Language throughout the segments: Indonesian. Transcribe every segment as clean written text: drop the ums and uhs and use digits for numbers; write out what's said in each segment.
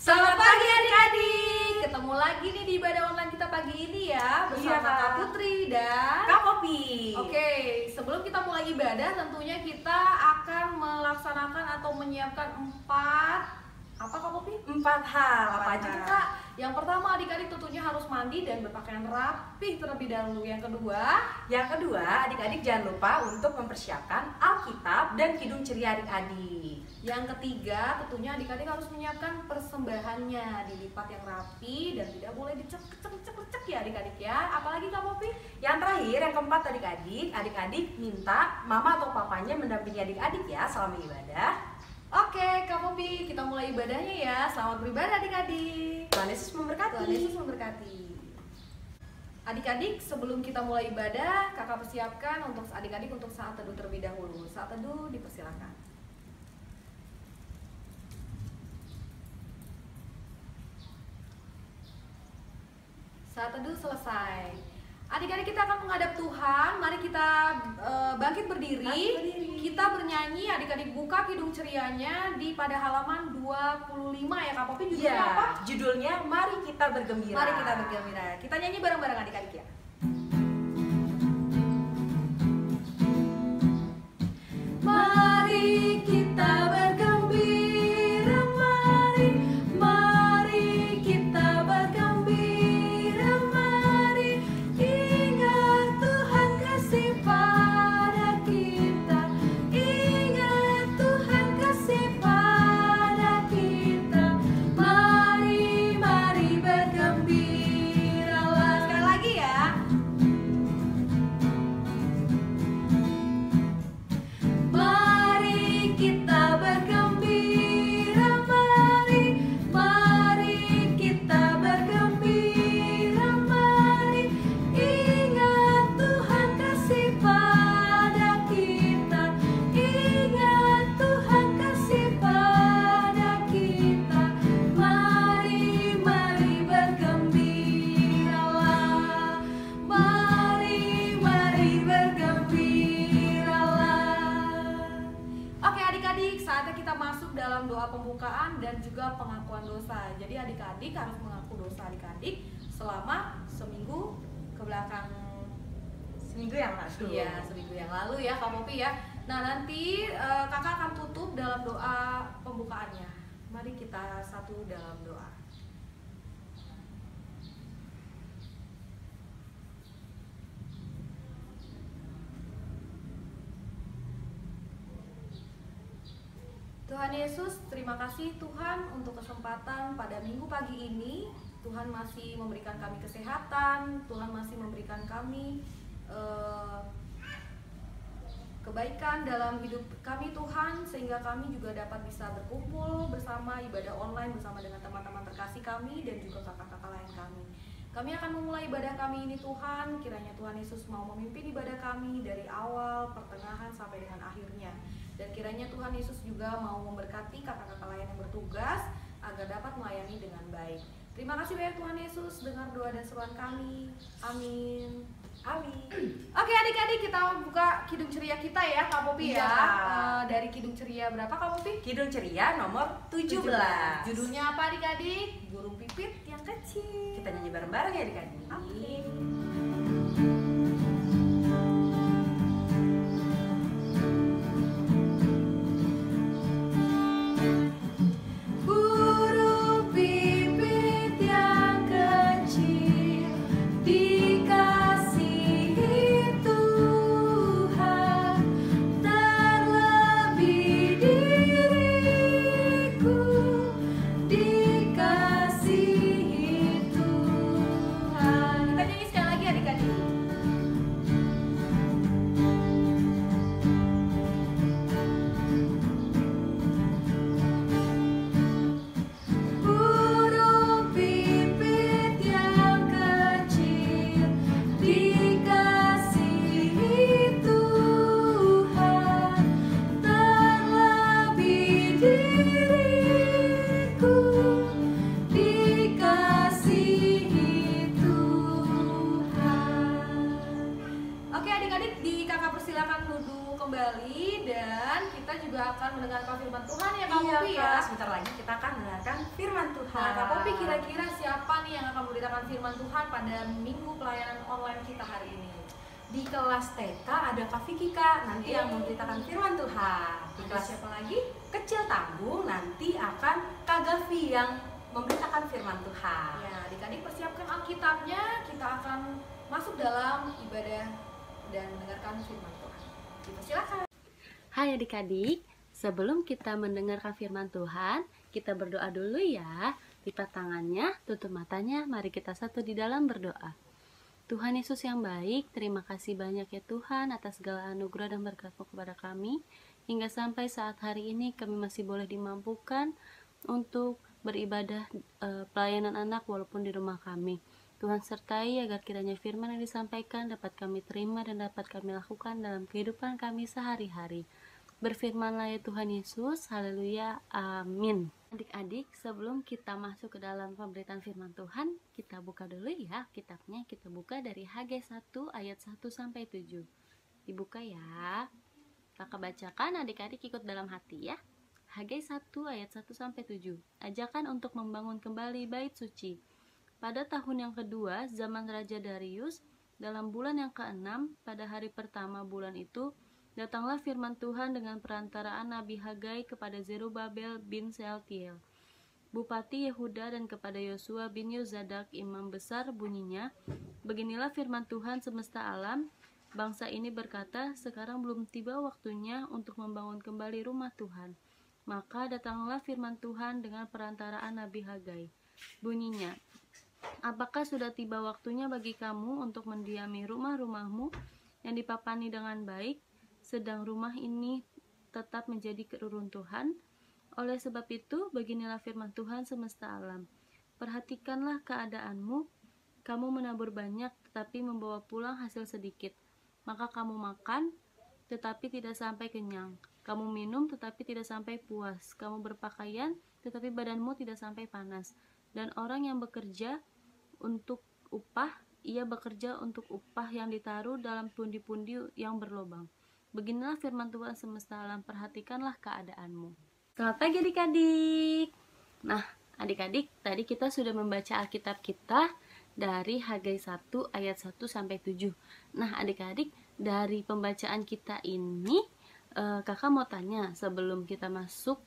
Selamat pagi adik-adik. Ketemu lagi nih di ibadah online kita pagi ini ya bersama Kak Putri dan Kak Popi. Oke, sebelum kita mulai ibadah tentunya kita akan melaksanakan atau menyiapkan 4 apa Kak Popi? 4 hal. Apa aja tuh Kak? Yang pertama adik-adik tentunya harus mandi dan berpakaian rapih terlebih dahulu. Yang kedua adik-adik jangan lupa untuk mempersiapkan Alkitab dan Kidung Ceria adik-adik. Yang ketiga tentunya adik-adik harus menyiapkan persembahannya, dilipat yang rapi dan tidak boleh dicek ya adik-adik ya. Apalagi Kak Popi? Yang terakhir, yang keempat adik-adik minta mama atau papanya mendampingi adik-adik ya selama ibadah. Oke, Kak Popi, kita mulai ibadahnya ya. Selamat beribadah adik-adik. Tuhan Yesus memberkati. Tuhan Yesus memberkati. Adik-adik, sebelum kita mulai ibadah, kakak persiapkan untuk adik-adik untuk saat teduh terlebih dahulu. Saat teduh dipersilakan. Saat teduh selesai. Adik-adik kita akan menghadap Tuhan. Mari kita bangkit berdiri. Kita bernyanyi. Adik-adik buka Kidung Cerianya di pada halaman 25 ya Kak Popi. Judulnya apa? Judulnya Mari Kita Bergembira. Mari kita bergembira. Kita nyanyi bareng-bareng adik-adik ya. Mari kita bergembira, mari kita bergembira, mari ingat Tuhan kasih pada kita, ingat Tuhan kasih pada kita, mari bergembiralah. Sekali lagi ya. Mari kita bergembira, mari kita bergembira, mari ingat Tuhan kasih pada kita, ingat Tuhan kasih pada kita, mari bergembiralah, mari bergembiralah. Oke adik-adik, saatnya kita masuk dalam doa pembukaan dan juga pengakuan dosa. Jadi adik-adik harus mengaku dosa adik-adik selama seminggu ke belakang. Seminggu yang lalu. Iya, seminggu yang lalu ya Kak Popi ya. Nah nanti kakak akan tutup dalam doa pembukaannya. Mari kita satu dalam doa. Tuhan Yesus, terima kasih Tuhan untuk kesempatan pada minggu pagi ini. Tuhan masih memberikan kami kesehatan, Tuhan masih memberikan kami kebaikan dalam hidup kami Tuhan, sehingga kami juga dapat bisa berkumpul bersama ibadah online bersama dengan teman-teman terkasih kami dan juga kakak-kakak lain kami. Kami akan memulai ibadah kami ini Tuhan, kiranya Tuhan Yesus mau memimpin ibadah kami dari awal, pertengahan sampai dengan akhirnya. Dan kiranya Tuhan Yesus juga mau memberkati kakak-kakak lain yang bertugas agar dapat melayani dengan baik. Terima kasih banyak Tuhan Yesus, dengar doa dan seruan kami. Amin. Amin. Oke adik-adik, kita buka Kidung Ceria kita ya Kak Popi ya. Dari Kidung Ceria berapa Kak Popi? Kidung Ceria nomor 17. Judulnya apa adik-adik? Burung pipit yang kecil. Kita nyanyi bareng-bareng ya adik-adik. Oke. Burung pipit yang kecil dikasihi Tuhan, terlebih diriku dikasihi Tuhan. Kita nyanyi sekali lagi adik-adik. Popi, dan kita juga akan mendengarkan firman Tuhan ya Kak Iya, Popi Kak. ya. Sebentar lagi kita akan mendengarkan firman Tuhan. Nah Kak Popi, kira-kira siapa nih yang akan memberitakan firman Tuhan pada minggu pelayanan online kita hari ini? Di kelas TK ada Kak Vicky, Kak, nanti yang memberitakan firman Tuhan. Di Ada kelas siapa lagi? kecil tanggung nanti akan Kak Gavi yang memberitakan firman Tuhan. Ya, adik-adik persiapkan Alkitabnya, kita akan masuk dalam ibadah dan mendengarkan firman Tuhan. Silakan. Hai adik-adik, sebelum kita mendengarkan firman Tuhan, kita berdoa dulu ya. Lipat tangannya, tutup matanya, mari kita satu di dalam berdoa. Tuhan Yesus yang baik, terima kasih banyak ya Tuhan atas segala anugerah dan berkat-Mu kepada kami. Hingga sampai saat hari ini kami masih boleh dimampukan untuk beribadah pelayanan anak walaupun di rumah kami. Tuhan sertai agar kiranya firman yang disampaikan dapat kami terima dan dapat kami lakukan dalam kehidupan kami sehari-hari. Berfirmanlah ya Tuhan Yesus, haleluya, amin. Adik-adik, sebelum kita masuk ke dalam pemberitaan firman Tuhan, kita buka dulu ya kitabnya. Kita buka dari Hagai 1 ayat 1 sampai 7. Dibuka ya. Kakak bacakan, adik-adik ikut dalam hati ya. Hagai 1 ayat 1 sampai 7. Ajakan untuk membangun kembali bait suci. Pada tahun yang kedua, zaman Raja Darius, dalam bulan yang ke-6, pada hari pertama bulan itu, datanglah firman Tuhan dengan perantaraan Nabi Hagai kepada Zerubabel bin Sealtiel, Bupati Yehuda, dan kepada Yosua bin Yozadak, imam besar, bunyinya, beginilah firman Tuhan semesta alam, bangsa ini berkata, sekarang belum tiba waktunya untuk membangun kembali rumah Tuhan. Maka datanglah firman Tuhan dengan perantaraan Nabi Hagai, bunyinya, apakah sudah tiba waktunya bagi kamu untuk mendiami rumah-rumahmu yang dipapani dengan baik, sedang rumah ini tetap menjadi keruntuhan? Oleh sebab itu, beginilah firman Tuhan semesta alam. Perhatikanlah keadaanmu, kamu menabur banyak tetapi membawa pulang hasil sedikit. Maka kamu makan tetapi tidak sampai kenyang. Kamu minum tetapi tidak sampai puas. Kamu berpakaian tetapi badanmu tidak sampai panas. Dan orang yang bekerja untuk upah, ia bekerja untuk upah yang ditaruh dalam pundi-pundi yang berlobang. Beginilah firman Tuhan semesta alam, perhatikanlah keadaanmu. Selamat pagi adik-adik. Nah, adik-adik, tadi kita sudah membaca Alkitab kita dari Hagai 1 ayat 1 sampai 7. Nah, adik-adik, dari pembacaan kita ini, kakak mau tanya sebelum kita masuk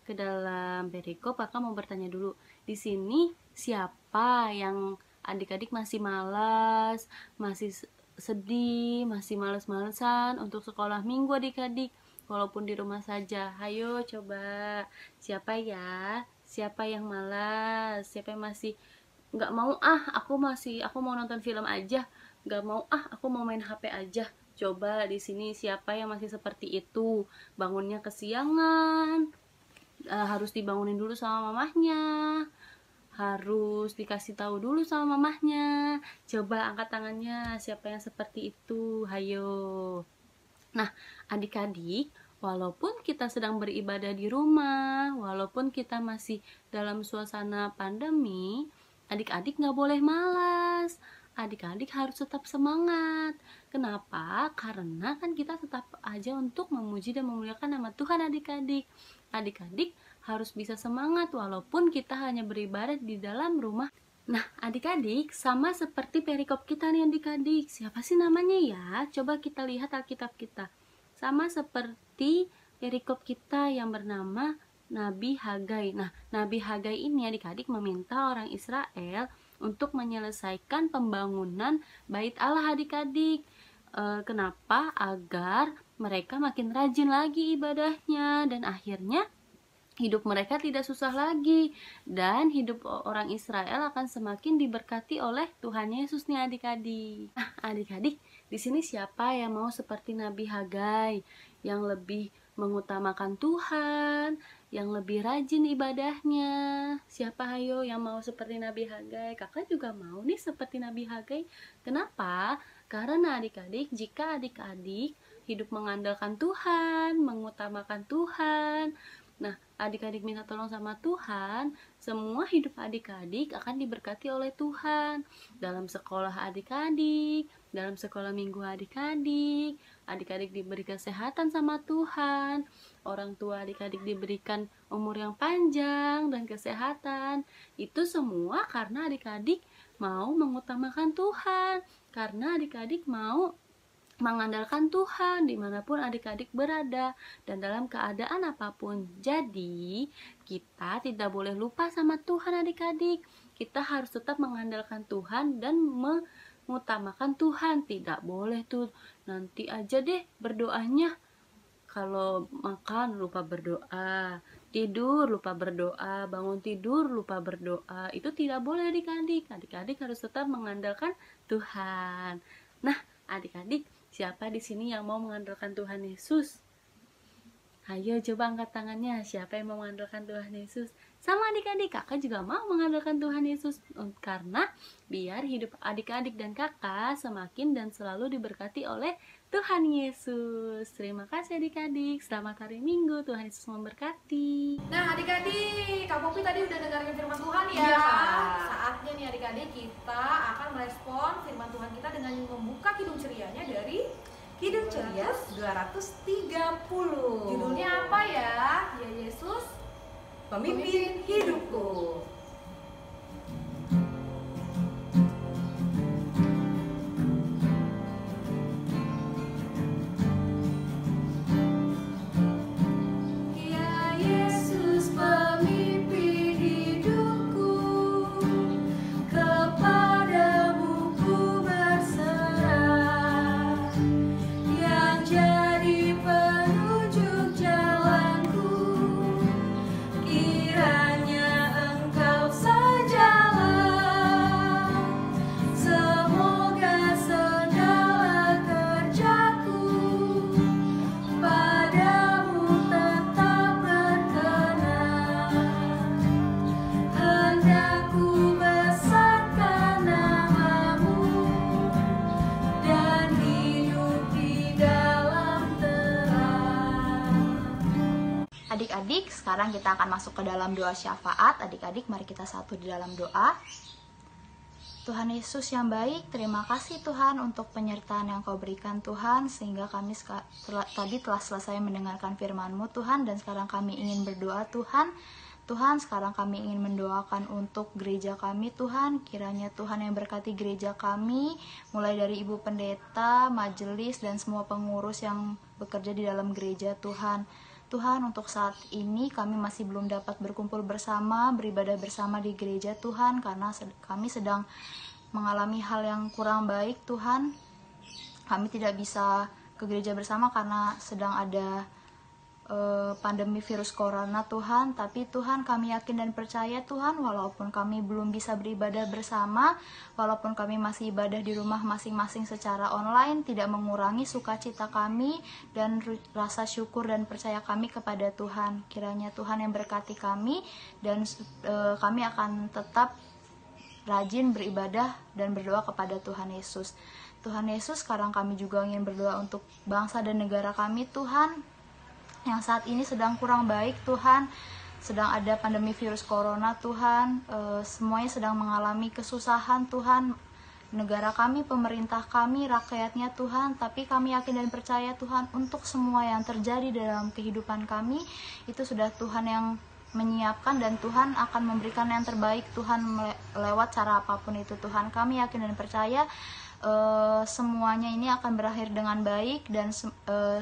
ke dalam perikop, kakak mau bertanya dulu. Di sini siapa yang adik-adik masih malas, masih sedih, masih malas-malesan untuk sekolah minggu adik-adik, walaupun di rumah saja? Hayo coba, siapa ya? Siapa yang malas? Siapa yang masih nggak mau, aku mau nonton film aja, nggak mau, aku mau main HP aja. Coba di sini siapa yang masih seperti itu? Bangunnya kesiangan, harus dibangunin dulu sama mamahnya, harus dikasih tahu dulu sama mamahnya. Coba angkat tangannya, siapa yang seperti itu? Hayo. Nah, adik-adik, walaupun kita sedang beribadah di rumah, walaupun kita masih dalam suasana pandemi, adik-adik nggak boleh malas. Adik-adik harus tetap semangat. Kenapa? Karena kan kita tetap aja untuk memuji dan memuliakan nama Tuhan adik-adik. Adik-adik harus bisa semangat walaupun kita hanya beribadah di dalam rumah. Nah, adik-adik, sama seperti perikop kita nih adik-adik. Siapa sih namanya ya? Coba kita lihat Alkitab kita. Sama seperti perikop kita yang bernama Nabi Hagai. Nah, Nabi Hagai ini adik-adik meminta orang Israel untuk menyelesaikan pembangunan bait Allah adik-adik. Kenapa? Agar mereka makin rajin lagi ibadahnya dan akhirnya hidup mereka tidak susah lagi dan hidup orang Israel akan semakin diberkati oleh Tuhan Yesus nih adik-adik. Nah, adik-adik, di sini siapa yang mau seperti Nabi Hagai yang lebih mengutamakan Tuhan, yang lebih rajin ibadahnya? Siapa hayo yang mau seperti Nabi Hagai? Kakak juga mau nih seperti Nabi Hagai. Kenapa? Karena adik-adik, jika adik-adik hidup mengandalkan Tuhan, mengutamakan Tuhan, Nah, adik-adik minta tolong sama Tuhan, semua hidup adik-adik akan diberkati oleh Tuhan. Dalam sekolah adik-adik, dalam sekolah minggu adik-adik, adik-adik diberi kesehatan sama Tuhan. Orang tua adik-adik diberikan umur yang panjang dan kesehatan. Itu semua karena adik-adik mau mengutamakan Tuhan. Karena adik-adik mau mengandalkan Tuhan dimanapun adik-adik berada dan dalam keadaan apapun. Jadi kita tidak boleh lupa sama Tuhan adik-adik. Kita harus tetap mengandalkan Tuhan dan mengutamakan Tuhan. Tidak boleh tuh nanti aja deh berdoanya. Kalau makan lupa berdoa, tidur lupa berdoa, bangun tidur lupa berdoa. Itu tidak boleh adik-adik. Adik-adik harus tetap mengandalkan Tuhan. Nah, adik-adik, siapa di sini yang mau mengandalkan Tuhan Yesus? Ayo coba angkat tangannya. Siapa yang mau mengandalkan Tuhan Yesus? Sama adik-adik, kakak juga mau mengandalkan Tuhan Yesus. Karena biar hidup adik-adik dan kakak semakin dan selalu diberkati oleh Tuhan Yesus. Terima kasih adik-adik. Selamat hari Minggu. Tuhan Yesus memberkati. Nah adik-adik, Kak Popi tadi udah dengerin firman Tuhan ya. Iya. Saatnya nih adik-adik kita akan merespon firman Tuhan kita dengan membuka kidung cerianya dari Kidung Ceria 230. judulnya apa ya? Ya Yesus Pemimpin hidupku. Ya Yesus pemimpin hidupku, kepadamu ku berserah, yang jadi penunjuk jalanku, kiranya Engkau sajalah, semoga segala kerjaku padamu tetap berkenan. Hendak ku besarkan namamu dan hidup di dalam terang. Adik-adik, sekarang kita akan masuk ke dalam doa syafaat. Adik-adik, mari kita satu di dalam doa. Tuhan Yesus yang baik, terima kasih Tuhan untuk penyertaan yang Kau berikan Tuhan, sehingga kami tadi telah selesai mendengarkan firman-Mu Tuhan, dan sekarang kami ingin berdoa Tuhan. Tuhan, sekarang kami ingin mendoakan untuk gereja kami Tuhan. Kiranya Tuhan yang berkati gereja kami, mulai dari Ibu Pendeta, majelis, dan semua pengurus yang bekerja di dalam gereja Tuhan. Tuhan, untuk saat ini kami masih belum dapat berkumpul bersama, beribadah bersama di gereja Tuhan, karena kami sedang mengalami hal yang kurang baik Tuhan. Kami tidak bisa ke gereja bersama karena sedang ada pandemi virus corona Tuhan. Tapi Tuhan, kami yakin dan percaya Tuhan, walaupun kami belum bisa beribadah bersama, walaupun kami masih ibadah di rumah masing-masing secara online, tidak mengurangi sukacita kami dan rasa syukur dan percaya kami kepada Tuhan. Kiranya Tuhan yang berkati kami, dan kami akan tetap rajin beribadah dan berdoa kepada Tuhan Yesus. Tuhan Yesus, sekarang kami juga ingin berdoa untuk bangsa dan negara kami Tuhan, yang saat ini sedang kurang baik Tuhan. Sedang ada pandemi virus corona Tuhan, semuanya sedang mengalami kesusahan Tuhan. Negara kami, pemerintah kami, rakyatnya Tuhan. Tapi kami yakin dan percaya Tuhan, untuk semua yang terjadi dalam kehidupan kami, itu sudah Tuhan yang menyiapkan, dan Tuhan akan memberikan yang terbaik Tuhan lewat cara apapun itu Tuhan. Kami yakin dan percaya semuanya ini akan berakhir dengan baik, dan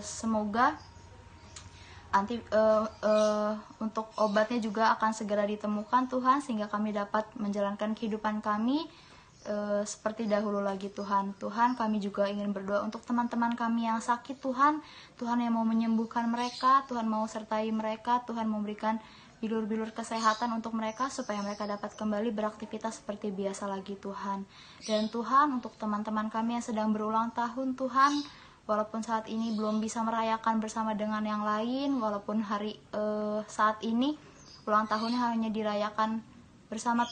semoga untuk obatnya juga akan segera ditemukan Tuhan, sehingga kami dapat menjalankan kehidupan kami seperti dahulu lagi Tuhan. Tuhan, kami juga ingin berdoa untuk teman-teman kami yang sakit Tuhan. Tuhan yang mau menyembuhkan mereka, Tuhan mau sertai mereka, Tuhan memberikan bilur-bilur kesehatan untuk mereka, supaya mereka dapat kembali beraktivitas seperti biasa lagi Tuhan. Dan Tuhan, untuk teman-teman kami yang sedang berulang tahun Tuhan, walaupun saat ini belum bisa merayakan bersama dengan yang lain, walaupun saat ini ulang tahunnya hanya dirayakan bersama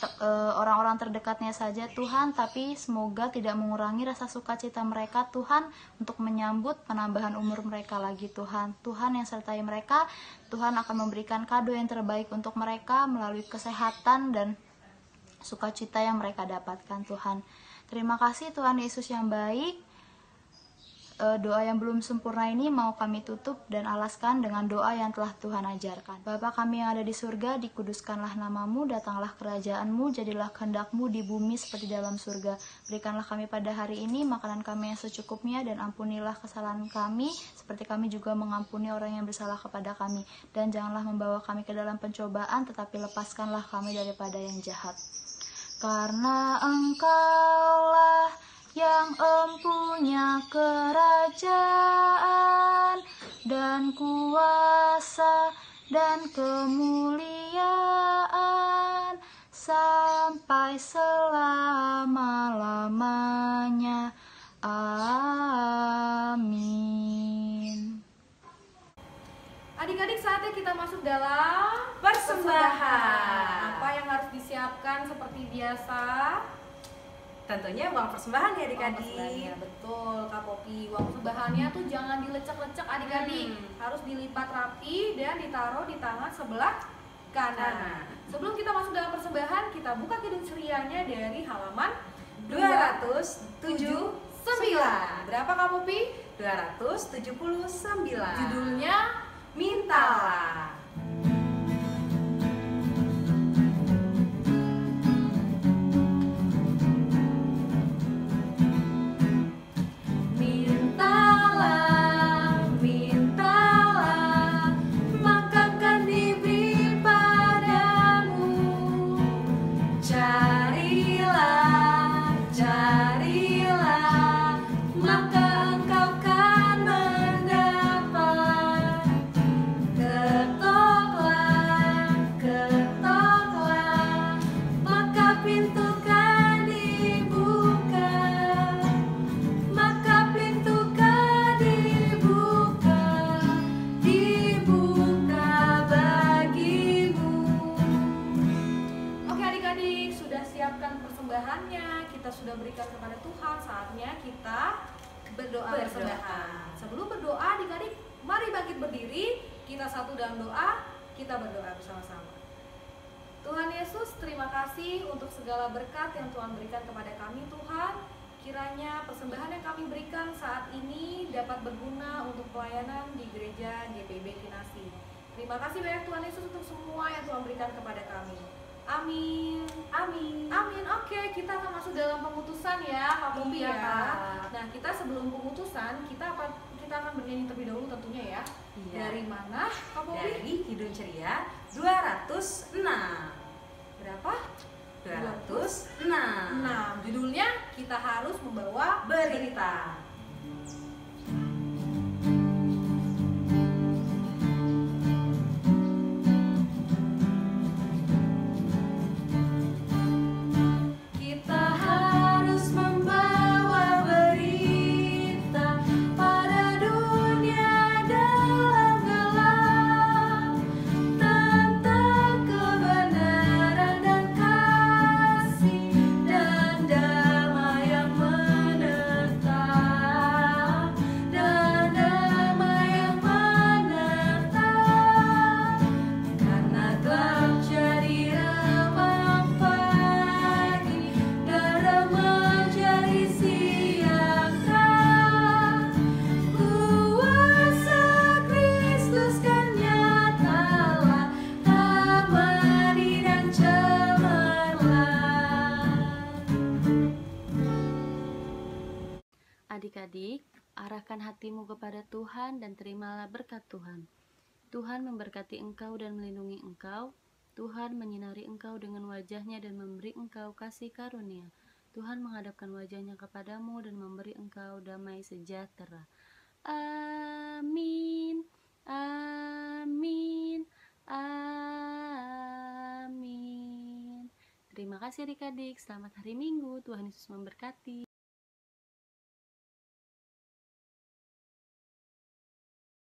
orang-orang terdekatnya saja Tuhan, tapi semoga tidak mengurangi rasa sukacita mereka Tuhan untuk menyambut penambahan umur mereka lagi Tuhan. Tuhan yang sertai mereka, Tuhan akan memberikan kado yang terbaik untuk mereka melalui kesehatan dan sukacita yang mereka dapatkan Tuhan. Terima kasih Tuhan Yesus yang baik. Doa yang belum sempurna ini mau kami tutup dan alaskan dengan doa yang telah Tuhan ajarkan. Bapa kami yang ada di surga, dikuduskanlah namamu, datanglah kerajaanmu, jadilah kehendak-mu di bumi seperti dalam surga. Berikanlah kami pada hari ini makanan kami yang secukupnya, dan ampunilah kesalahan kami seperti kami juga mengampuni orang yang bersalah kepada kami. Dan janganlah membawa kami ke dalam pencobaan, tetapi lepaskanlah kami daripada yang jahat. Karena Engkaulah yang empunya kerajaan dan kuasa dan kemuliaan sampai selama-lamanya. Amin. Adik-adik, saatnya kita masuk dalam Persembahan. Apa yang harus disiapkan seperti biasa? Tentunya uang persembahan ya Uang adik-adik. persembahannya, betul Kak Popi. Uang persembahannya tuh jangan dilecek-lecek adik-adik, harus dilipat rapi dan ditaruh di tangan sebelah kanan. Sebelum kita masuk dalam persembahan, kita buka Kidung Cerianya dari halaman 279. Berapa Kak Popi? 279. Judulnya Mintalah. Mintalah, mintalah, maka akan diberi padamu. Carilah, carilah, maka engkau akan mendapat. Ketoklah, ketoklah, maka pintu akan dibuka. Maka pintu akan dibuka, dibuka bagimu. Oke adik-adik, sudah siapkan persembahannya, kita sudah berikan kepada Tuhan. Saatnya kita berdoa persembahan. Sebelum berdoa adik-adik, mari bangkit berdiri, kita satu dalam doa, kita berdoa bersama-sama. Tuhan Yesus, terima kasih untuk segala berkat yang Tuhan berikan kepada kami Tuhan. Kiranya persembahan yang kami berikan saat ini dapat berguna untuk pelayanan di gereja GPIB Kinasi. Terima kasih banyak Tuhan Yesus untuk semua yang Tuhan berikan kepada kami. Amin. Amin. Amin. Oke, kita akan masuk dalam pemutusan ya, Kak Popi Iya, ya. Kak. Nah, kita sebelum pemutusan, kita akan bernyanyi terlebih dahulu tentunya ya. Iya. Dari mana, Kak Popi? Dari Kidung Ceria 206. Berapa? 206. Nah, judulnya kita harus membawa Berita. Kita harus membawa berita pada dunia dalam gelap tentang kebenaran dan kasih dan damai yang menetap, dan damai yang menetap. Karena gelap jadi remang pagi, garam menjadi siang terang. Kuasa Kristus kan nyatalah, abadi dan cemerlang. Adik-adik, arahkan hatimu kepada Tuhan dan terimalah berkat Tuhan. Tuhan memberkati engkau dan melindungi engkau. Tuhan menyinari engkau dengan wajahnya dan memberi engkau kasih karunia. Tuhan menghadapkan wajahnya kepadamu dan memberi engkau damai sejahtera. Amin. Amin. Amin. Terima kasih adik-adik. Selamat hari Minggu. Tuhan Yesus memberkati.